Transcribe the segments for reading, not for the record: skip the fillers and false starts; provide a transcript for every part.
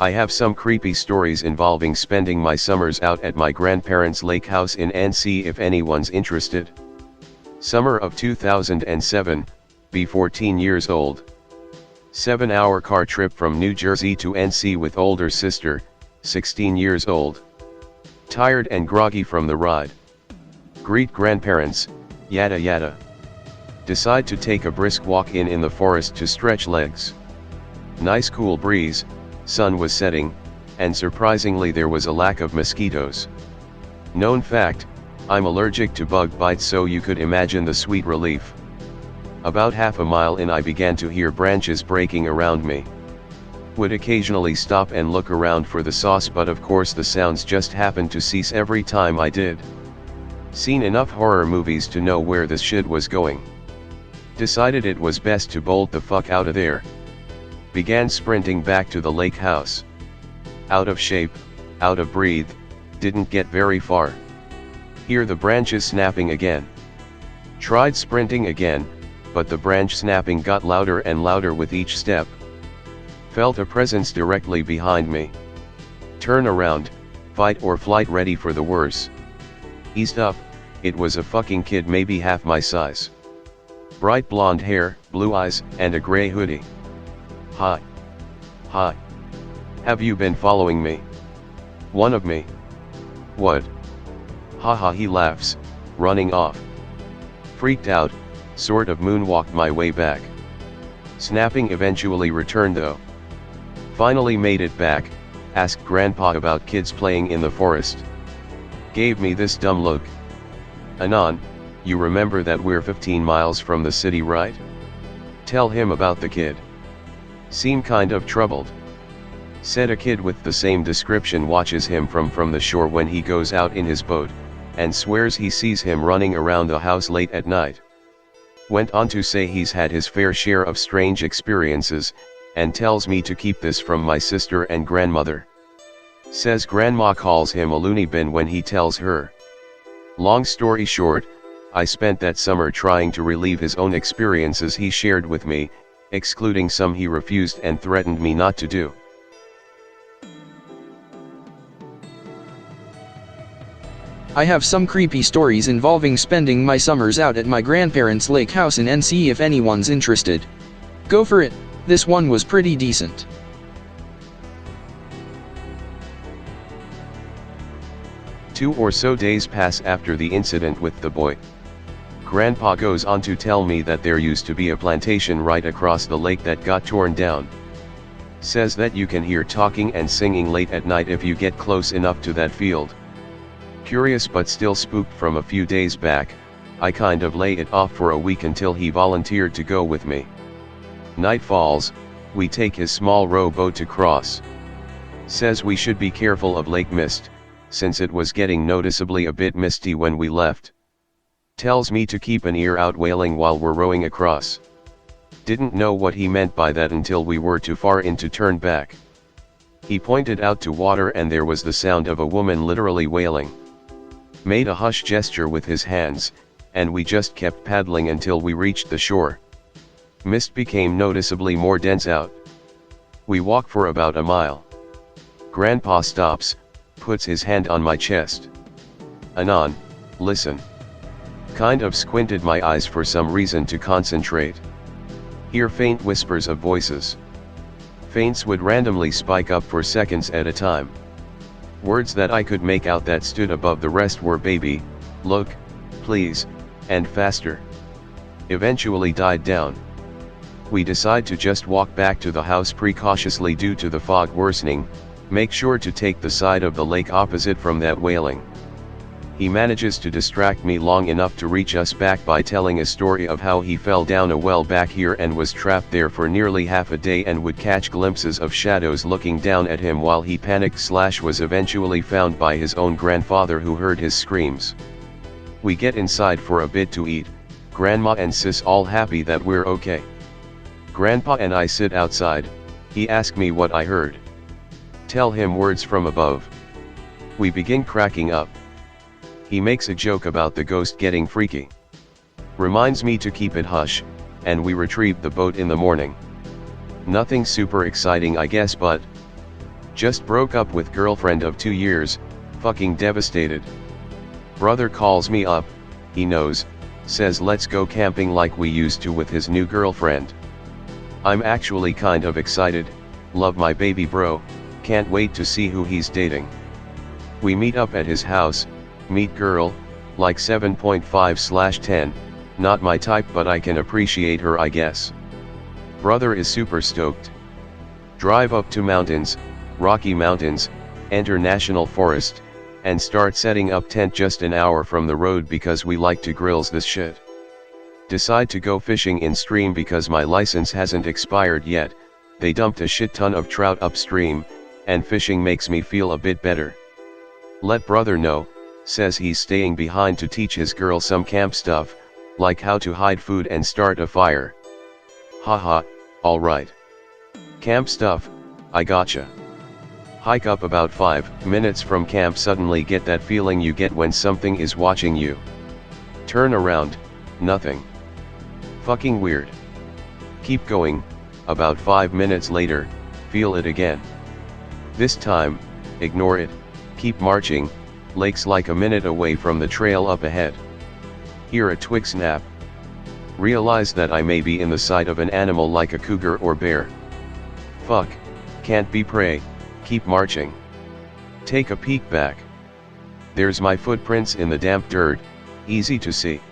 I have some creepy stories involving spending my summers out at my grandparents' lake house in NC if anyone's interested. Summer of 2007, be 14 years old. 7-hour car trip from New Jersey to NC with older sister, 16 years old. Tired and groggy from the ride. Greet grandparents, yada yada. Decide to take a brisk walk in the forest to stretch legs. Nice cool breeze, sun was setting, and surprisingly there was a lack of mosquitoes. Known fact, I'm allergic to bug bites, so you could imagine the sweet relief. About half a mile in I began to hear branches breaking around me. Would occasionally stop and look around for the sauce, but of course the sounds just happened to cease every time I did. Seen enough horror movies to know where this shit was going. Decided it was best to bolt the fuck out of there. Began sprinting back to the lake house. Out of shape, out of breath, didn't get very far. Hear the branches snapping again. Tried sprinting again, but the branch snapping got louder and louder with each step. Felt a presence directly behind me. Turn around, fight or flight ready for the worst. Eased up, it was a fucking kid maybe half my size. Bright blonde hair, blue eyes, and a gray hoodie. Hi. Hi. Have you been following me? One of me? What? Haha, he laughs, running off. Freaked out, sort of moonwalked my way back. Snapping eventually returned though. Finally made it back, asked grandpa about kids playing in the forest. Gave me this dumb look. Anon, you remember that we're 15 miles from the city, right? Tell him about the kid. Seem kind of troubled. Said a kid with the same description watches him from the shore when he goes out in his boat, and swears he sees him running around the house late at night. Went on to say he's had his fair share of strange experiences, and tells me to keep this from my sister and grandmother. Says grandma calls him a loony bin when he tells her. Long story short, I spent that summer trying to relieve his own experiences he shared with me, excluding some he refused and threatened me not to do. I have some creepy stories involving spending my summers out at my grandparents' lake house in NC if anyone's interested. Go for it, this one was pretty decent. Two or so days pass after the incident with the boy. Grandpa goes on to tell me that there used to be a plantation right across the lake that got torn down. Says that you can hear talking and singing late at night if you get close enough to that field. Curious but still spooked from a few days back, I kind of lay it off for a week until he volunteered to go with me. Night falls, we take his small rowboat to cross. Says we should be careful of lake mist, since it was getting noticeably a bit misty when we left. Tells me to keep an ear out wailing while we're rowing across. Didn't know what he meant by that until we were too far in to turn back. He pointed out to water and there was the sound of a woman literally wailing. Made a hush gesture with his hands, and we just kept paddling until we reached the shore. Mist became noticeably more dense out. We walk for about a mile. Grandpa stops, puts his hand on my chest. Anon, listen. Kind of squinted my eyes for some reason to concentrate. Hear faint whispers of voices. Feints would randomly spike up for seconds at a time. Words that I could make out that stood above the rest were baby, look, please, and faster. Eventually died down. We decide to just walk back to the house precautiously due to the fog worsening, make sure to take the side of the lake opposite from that wailing. He manages to distract me long enough to reach us back by telling a story of how he fell down a well back here and was trapped there for nearly half a day and would catch glimpses of shadows looking down at him while he panicked / was eventually found by his own grandfather who heard his screams. We get inside for a bit to eat, grandma and sis all happy that we're okay. Grandpa and I sit outside, he asks me what I heard. Tell him words from above. We begin cracking up. He makes a joke about the ghost getting freaky. Reminds me to keep it hush, and we retrieve the boat in the morning. Nothing super exciting I guess, but Just broke up with girlfriend of 2 years, fucking devastated. Brother calls me up, he knows, says let's go camping like we used to with his new girlfriend. I'm actually kind of excited, love my baby bro, can't wait to see who he's dating. We meet up at his house, meet girl, like 7.5/10, not my type but I can appreciate her I guess. Brother is super stoked. Drive up to mountains, Rocky Mountains, enter National Forest, and start setting up tent just an hour from the road because we like to grills this shit. Decide to go fishing in stream because my license hasn't expired yet, they dumped a shit ton of trout upstream, and fishing makes me feel a bit better. Let brother know, says he's staying behind to teach his girl some camp stuff, like how to hide food and start a fire. Haha, alright. Camp stuff, I gotcha. Hike up about 5 minutes from camp, suddenly get that feeling you get when something is watching you. Turn around, nothing. Fucking weird. Keep going, about 5 minutes later, feel it again. This time, ignore it, keep marching, lake's like a minute away from the trail up ahead. Hear a twig snap. Realize that I may be in the sight of an animal like a cougar or bear. Fuck, can't be prey, keep marching. Take a peek back. There's my footprints in the damp dirt, easy to see.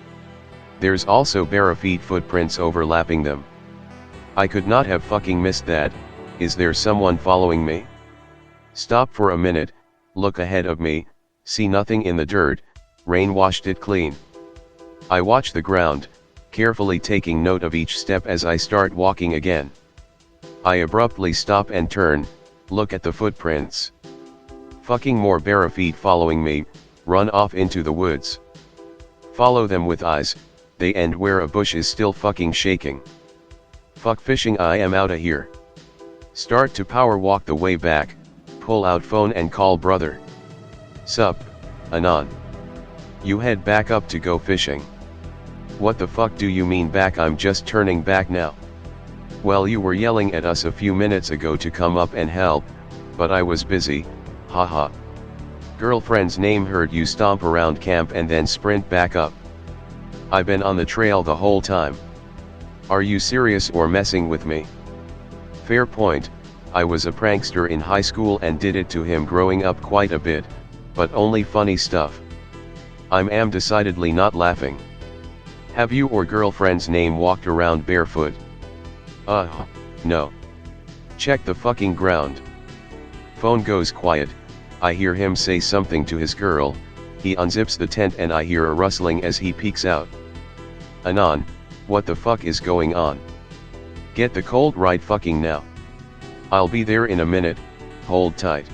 There's also bare feet footprints overlapping them. I could not have fucking missed that, is there someone following me? Stop for a minute, look ahead of me, see nothing in the dirt, rain washed it clean. I watch the ground, carefully taking note of each step as I start walking again. I abruptly stop and turn, look at the footprints. Fucking more bare feet following me, run off into the woods. Follow them with eyes, they end where a bush is still fucking shaking. Fuck fishing, I am outta here. Start to power walk the way back, pull out phone and call brother. Sup, Anon. You head back up to go fishing. What the fuck do you mean back? I'm just turning back now. Well, you were yelling at us a few minutes ago to come up and help, but I was busy, haha. Girlfriend's name heard you stomp around camp and then sprint back up. I've been on the trail the whole time. Are you serious or messing with me? Fair point, I was a prankster in high school and did it to him growing up quite a bit, but only funny stuff. I'm decidedly not laughing. Have you or girlfriend's name walked around barefoot? No. Check the fucking ground. Phone goes quiet, I hear him say something to his girl, he unzips the tent and I hear a rustling as he peeks out. Anon, what the fuck is going on? Get the cold right fucking now. I'll be there in a minute, hold tight.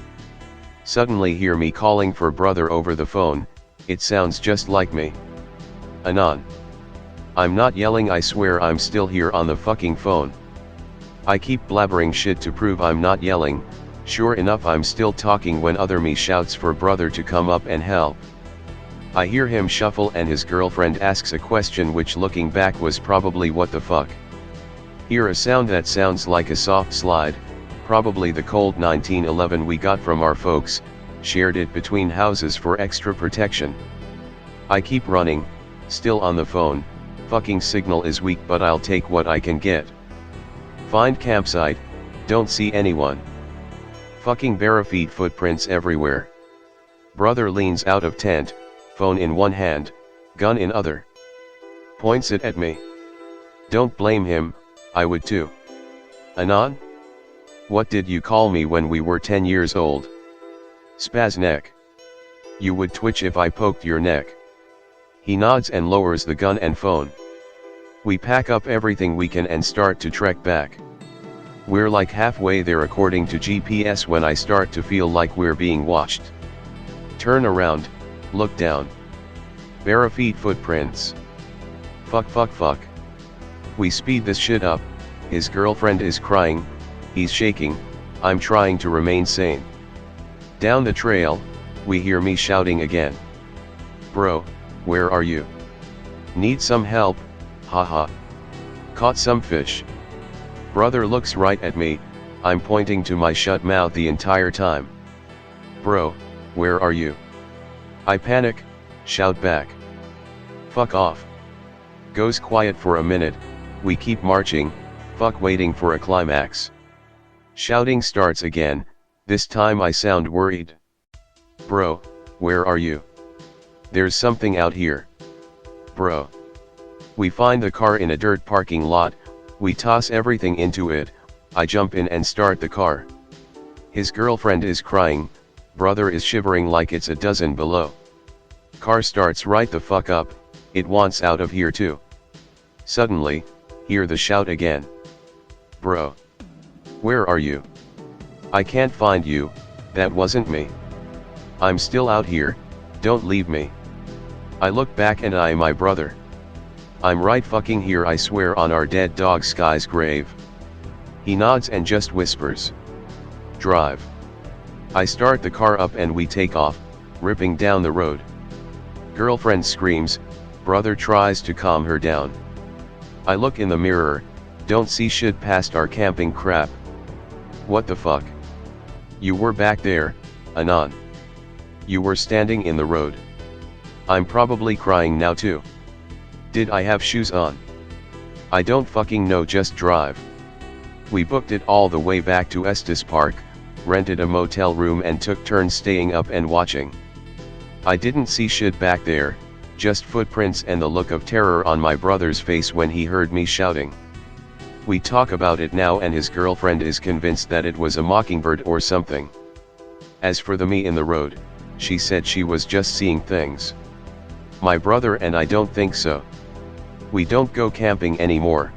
Suddenly hear me calling for brother over the phone, it sounds just like me. Anon. I'm not yelling, I swear I'm still here on the fucking phone. I keep blabbering shit to prove I'm not yelling, sure enough I'm still talking when other me shouts for brother to come up and help. I hear him shuffle and his girlfriend asks a question which looking back was probably what the fuck. Hear a sound that sounds like a soft slide, probably the cold 1911 we got from our folks, shared it between houses for extra protection. I keep running, still on the phone, fucking signal is weak but I'll take what I can get. Find campsite, don't see anyone. Fucking bare feet footprints everywhere. Brother leans out of tent, phone in one hand, gun in other. Points it at me. Don't blame him, I would too. Anon? What did you call me when we were 10 years old? Spaz neck. You would twitch if I poked your neck. He nods and lowers the gun and phone. We pack up everything we can and start to trek back. We're like halfway there according to GPS when I start to feel like we're being watched. Turn around, look down. Bare feet footprints. Fuck. We speed this shit up, his girlfriend is crying, he's shaking, I'm trying to remain sane. Down the trail, we hear me shouting again. Bro, where are you? Need some help, haha. Caught some fish. Brother looks right at me, I'm pointing to my shut mouth the entire time. Bro, where are you? I panic, shout back. Fuck off. Goes quiet for a minute, we keep marching, fuck waiting for a climax. Shouting starts again, this time I sound worried. Bro, where are you? There's something out here. Bro. We find the car in a dirt parking lot, we toss everything into it, I jump in and start the car. His girlfriend is crying, brother is shivering like it's a dozen below. Car starts right the fuck up, it wants out of here too. Suddenly, hear the shout again. Bro. Where are you? I can't find you, that wasn't me. I'm still out here, don't leave me. I look back and my brother. I'm right fucking here, I swear on our dead dog Sky's grave. He nods and just whispers. Drive. I start the car up and we take off, ripping down the road. Girlfriend screams, brother tries to calm her down. I look in the mirror, don't see shit past our camping crap. What the fuck? You were back there, Anon. You were standing in the road. I'm probably crying now too. Did I have shoes on? I don't fucking know, just drive. We booked it all the way back to Estes Park, rented a motel room and took turns staying up and watching. I didn't see shit back there, just footprints and the look of terror on my brother's face when he heard me shouting. We talk about it now and his girlfriend is convinced that it was a mockingbird or something. As for the me in the road, she said she was just seeing things. My brother and I don't think so. We don't go camping anymore.